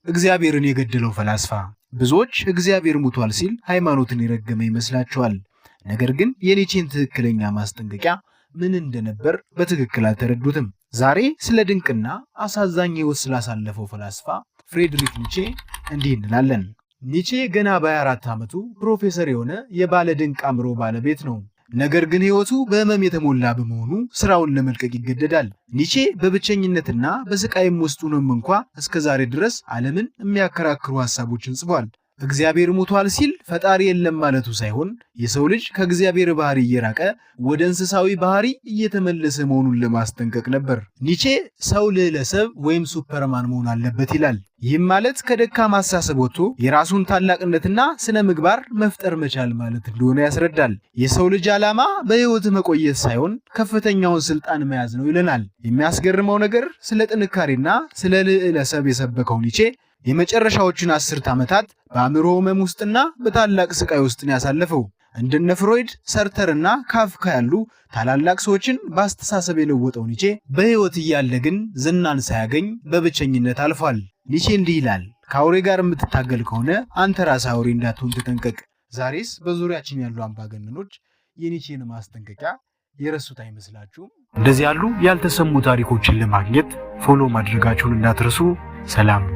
እግዚአብሔርን የገደለው ፈላስፋ። ብዙዎች እግዚአብሔር ሙቷል ሲል ሃይማኖትን የረገመ ይመስላቸዋል። ነገር ግን የኒቼን ትክክለኛ ማስጠንቀቂያ ምን እንደነበር በትክክል አልተረዱትም። ዛሬ ስለ ድንቅና አሳዛኝ ሕይወት ስላሳለፈው ፈላስፋ ፍሬድሪክ ኒቼ እንዲህ እንላለን። ኒቼ ገና በ24 ዓመቱ ፕሮፌሰር የሆነ የባለ ድንቅ አእምሮ ባለቤት ነው። ነገር ግን ሕይወቱ በሕመም የተሞላ በመሆኑ ስራውን ለመልቀቅ ይገደዳል። ኒቼ በብቸኝነትና በስቃይም ውስጥ ሆኖም እንኳ እስከ ዛሬ ድረስ ዓለምን የሚያከራክሩ ሐሳቦችን ጽፏል። እግዚአብሔር ሙቷል ሲል ፈጣሪ የለም ማለቱ ሳይሆን የሰው ልጅ ከእግዚአብሔር ባህሪ እየራቀ ወደ እንስሳዊ ባህሪ እየተመለሰ መሆኑን ለማስጠንቀቅ ነበር። ኒቼ ሰው ልዕለ ሰብ ወይም ሱፐርማን መሆን አለበት ይላል። ይህም ማለት ከደካማ አስተሳሰብ ወጥቶ የራሱን ታላቅነትና ስነ ምግባር መፍጠር መቻል ማለት እንደሆነ ያስረዳል። የሰው ልጅ ዓላማ በሕይወት መቆየት ሳይሆን ከፍተኛውን ስልጣን መያዝ ነው ይለናል። የሚያስገርመው ነገር ስለ ጥንካሬና ስለ ልዕለ ሰብ የሰበከው ኒቼ የመጨረሻዎቹን 10 ዓመታት በአእምሮ ሕመም ውስጥና በታላቅ ስቃይ ውስጥ ያሳለፈው። እንደነ ፍሮይድ፣ ሰርተርና ካፍካ ያሉ ታላላቅ ሰዎችን በአስተሳሰብ የለወጠው ኒቼ በሕይወት እያለ ግን ዝናን ሳያገኝ በብቸኝነት አልፏል። ኒቼ እንዲህ ይላል፣ ከአውሬ ጋር የምትታገል ከሆነ አንተ ራስህ አውሬ እንዳትሆን ተጠንቀቅ። ዛሬስ በዙሪያችን ያሉ አምባገነኖች የኒቼን ማስጠንቀቂያ የረሱት አይመስላችሁም? እንደዚህ ያሉ ያልተሰሙ ታሪኮችን ለማግኘት ፎሎ ማድረጋችሁን እንዳትረሱ። ሰላም።